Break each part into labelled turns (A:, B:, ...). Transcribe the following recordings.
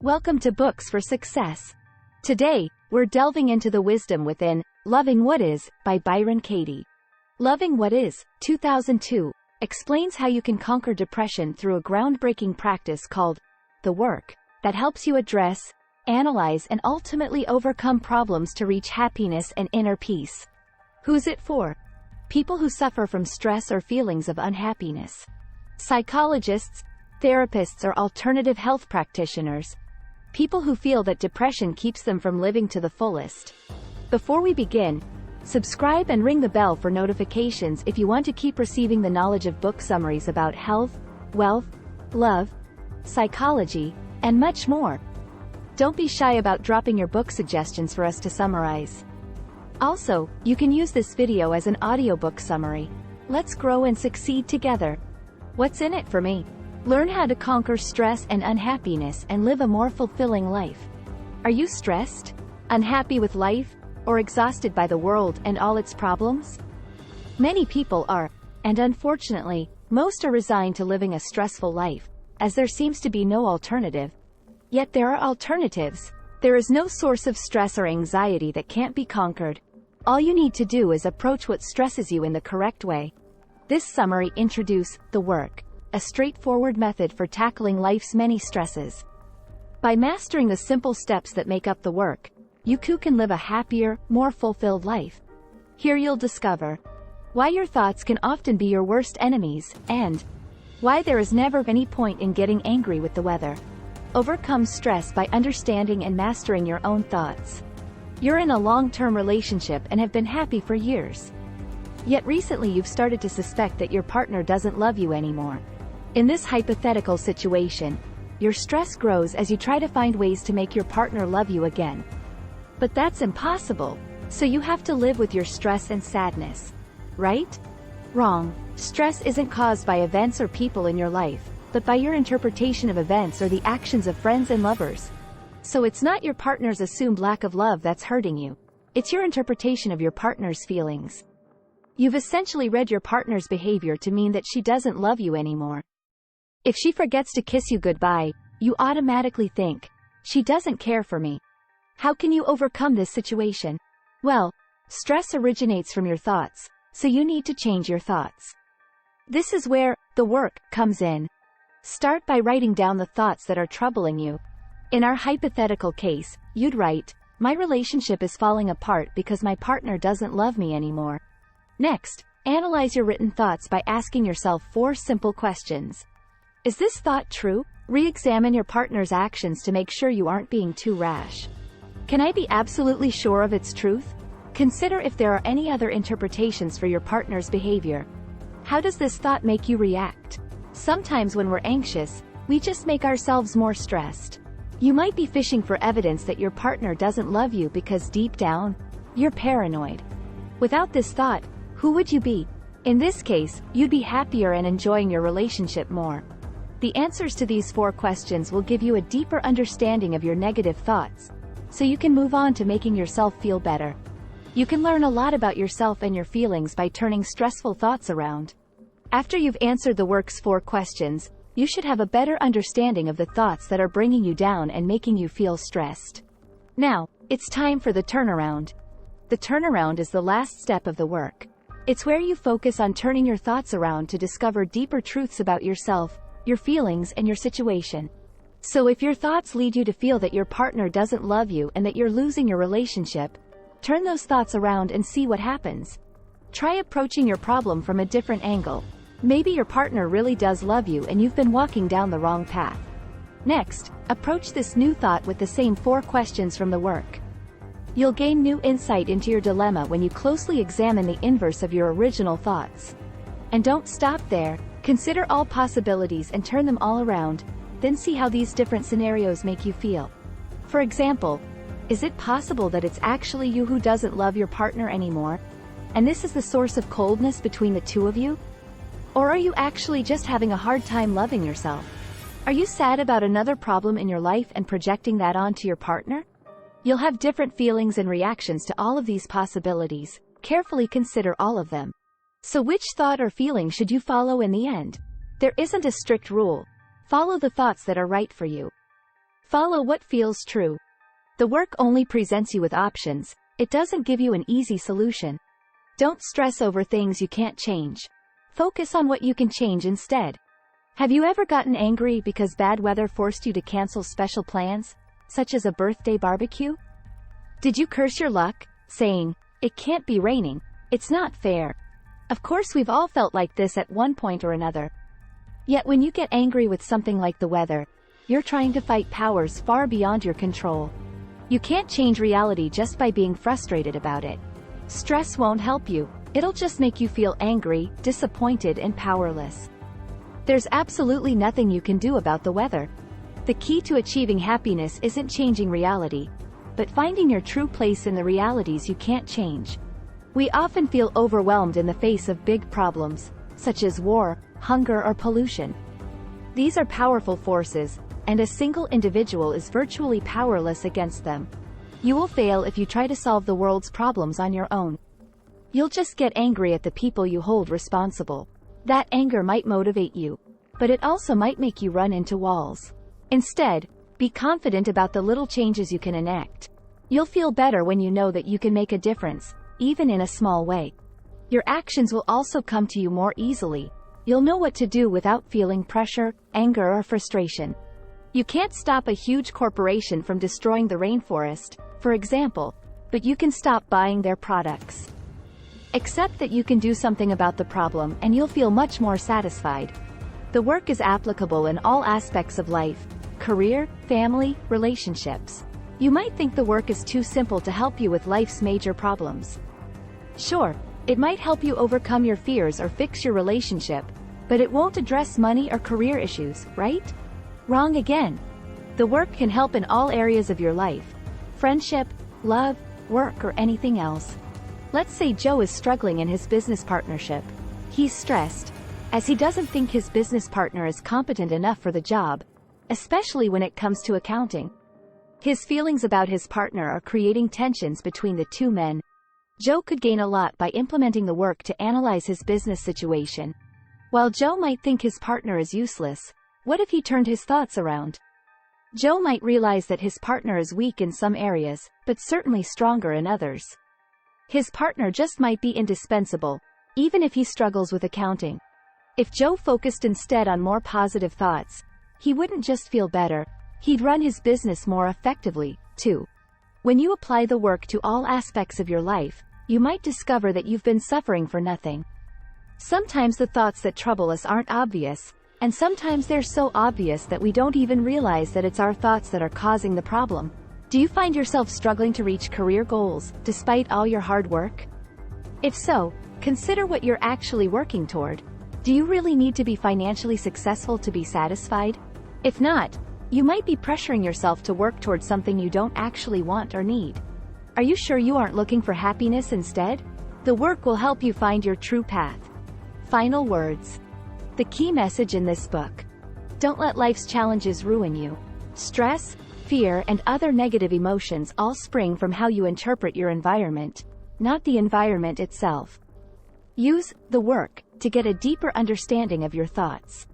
A: Welcome to Books for Success. Today, we're delving into the wisdom within Loving What Is by Byron Katie. Loving What Is, 2002, explains how you can conquer depression through a groundbreaking practice called the work that helps you address, analyze, and ultimately overcome problems to reach happiness and inner peace. Who's it for? People who suffer from stress or feelings of unhappiness. Psychologists, therapists, or alternative health practitioners. People who feel that depression keeps them from living to the fullest. Before we begin, subscribe and ring the bell for notifications if you want to keep receiving the knowledge of book summaries about health, wealth, love, psychology, and much more. Don't be shy about dropping your book suggestions for us to summarize. Also, you can use this video as an audiobook summary. Let's grow and succeed together. What's in it for me? Learn how to conquer stress and unhappiness and live a more fulfilling life. Are you stressed, unhappy with life, or exhausted by the world and all its problems? Many people are, and unfortunately, most are resigned to living a stressful life, as there seems to be no alternative. Yet there are alternatives. There is no source of stress or anxiety that can't be conquered. All you need to do is approach what stresses you in the correct way. This summary introduces the work, a straightforward method for tackling life's many stresses. By mastering the simple steps that make up the work, you too can live a happier, more fulfilled life. Here you'll discover why your thoughts can often be your worst enemies, and why there is never any point in getting angry with the weather. Overcome stress by understanding and mastering your own thoughts. You're in a long-term relationship and have been happy for years. Yet recently you've started to suspect that your partner doesn't love you anymore. In this hypothetical situation, your stress grows as you try to find ways to make your partner love you again. But that's impossible, so you have to live with your stress and sadness. Right? Wrong. Stress isn't caused by events or people in your life, but by your interpretation of events or the actions of friends and lovers. So it's not your partner's assumed lack of love that's hurting you. It's your interpretation of your partner's feelings. You've essentially read your partner's behavior to mean that she doesn't love you anymore. If she forgets to kiss you goodbye, you automatically think, she doesn't care for me. How can you overcome this situation? Well, stress originates from your thoughts, so you need to change your thoughts. This is where the work comes in. Start by writing down the thoughts that are troubling you. In our hypothetical case, you'd write, my relationship is falling apart because my partner doesn't love me anymore. Next, analyze your written thoughts by asking yourself 4 simple questions. Is this thought true? Re-examine your partner's actions to make sure you aren't being too rash. Can I be absolutely sure of its truth? Consider if there are any other interpretations for your partner's behavior. How does this thought make you react? Sometimes when we're anxious, we just make ourselves more stressed. You might be fishing for evidence that your partner doesn't love you because deep down, you're paranoid. Without this thought, who would you be? In this case, you'd be happier and enjoying your relationship more. The answers to these 4 questions will give you a deeper understanding of your negative thoughts, so you can move on to making yourself feel better. You can learn a lot about yourself and your feelings by turning stressful thoughts around. After you've answered the work's 4 questions, you should have a better understanding of the thoughts that are bringing you down and making you feel stressed. Now, it's time for the turnaround. The turnaround is the last step of the work. It's where you focus on turning your thoughts around to discover deeper truths about yourself, your feelings, and your situation. So if your thoughts lead you to feel that your partner doesn't love you and that you're losing your relationship, turn those thoughts around and see what happens. Try approaching your problem from a different angle. Maybe your partner really does love you and you've been walking down the wrong path. Next, approach this new thought with the same 4 questions from the work. You'll gain new insight into your dilemma when you closely examine the inverse of your original thoughts. And don't stop there. Consider all possibilities and turn them all around, then see how these different scenarios make you feel. For example, is it possible that it's actually you who doesn't love your partner anymore, and this is the source of coldness between the two of you? Or are you actually just having a hard time loving yourself? Are you sad about another problem in your life and projecting that onto your partner? You'll have different feelings and reactions to all of these possibilities. Carefully consider all of them. So which thought or feeling should you follow in the end? There isn't a strict rule. Follow the thoughts that are right for you. Follow what feels true. The work only presents you with options, it doesn't give you an easy solution. Don't stress over things you can't change. Focus on what you can change instead. Have you ever gotten angry because bad weather forced you to cancel special plans, such as a birthday barbecue? Did you curse your luck, saying, "It can't be raining, it's not fair"? Of course, we've all felt like this at one point or another. Yet when you get angry with something like the weather, you're trying to fight powers far beyond your control. You can't change reality just by being frustrated about it. Stress won't help you, it'll just make you feel angry, disappointed, and powerless. There's absolutely nothing you can do about the weather. The key to achieving happiness isn't changing reality, but finding your true place in the realities you can't change. We often feel overwhelmed in the face of big problems, such as war, hunger, or pollution. These are powerful forces, and a single individual is virtually powerless against them. You will fail if you try to solve the world's problems on your own. You'll just get angry at the people you hold responsible. That anger might motivate you, but it also might make you run into walls. Instead, be confident about the little changes you can enact. You'll feel better when you know that you can make a difference, even in a small way. Your actions will also come to you more easily. You'll know what to do without feeling pressure, anger, or frustration. You can't stop a huge corporation from destroying the rainforest, for example, but you can stop buying their products. Accept that you can do something about the problem and you'll feel much more satisfied. The work is applicable in all aspects of life: career, family, relationships. You might think the work is too simple to help you with life's major problems. Sure, it might help you overcome your fears or fix your relationship, but it won't address money or career issues, right? Wrong again. The work can help in all areas of your life: friendship, love, work, or anything else. Let's say Joe is struggling in his business partnership. He's stressed, as he doesn't think his business partner is competent enough for the job, especially when it comes to accounting. His feelings about his partner are creating tensions between the two men. Joe could gain a lot by implementing the work to analyze his business situation. While Joe might think his partner is useless, what if he turned his thoughts around? Joe might realize that his partner is weak in some areas, but certainly stronger in others. His partner just might be indispensable, even if he struggles with accounting. If Joe focused instead on more positive thoughts, he wouldn't just feel better, he'd run his business more effectively, too. When you apply the work to all aspects of your life, you might discover that you've been suffering for nothing. Sometimes the thoughts that trouble us aren't obvious, and sometimes they're so obvious that we don't even realize that it's our thoughts that are causing the problem. Do you find yourself struggling to reach career goals, despite all your hard work? If so, consider what you're actually working toward. Do you really need to be financially successful to be satisfied? If not, you might be pressuring yourself to work towards something you don't actually want or need. Are you sure you aren't looking for happiness instead? The work will help you find your true path. Final words. The key message in this book: don't let life's challenges ruin you. Stress, fear, and other negative emotions all spring from how you interpret your environment, not the environment itself. Use the work to get a deeper understanding of your thoughts.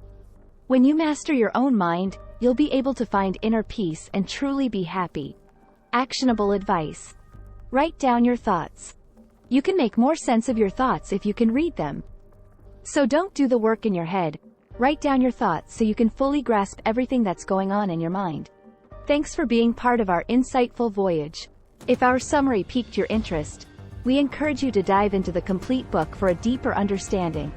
A: When you master your own mind, you'll be able to find inner peace and truly be happy. Actionable advice. Write down your thoughts. You can make more sense of your thoughts if you can read them. So don't do the work in your head. Write down your thoughts so you can fully grasp everything that's going on in your mind. Thanks for being part of our insightful voyage. If our summary piqued your interest, we encourage you to dive into the complete book for a deeper understanding.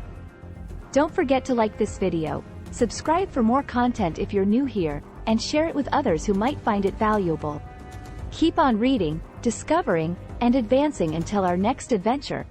A: Don't forget to like this video, subscribe for more content if you're new here, and share it with others who might find it valuable. Keep on reading, discovering, and advancing until our next adventure.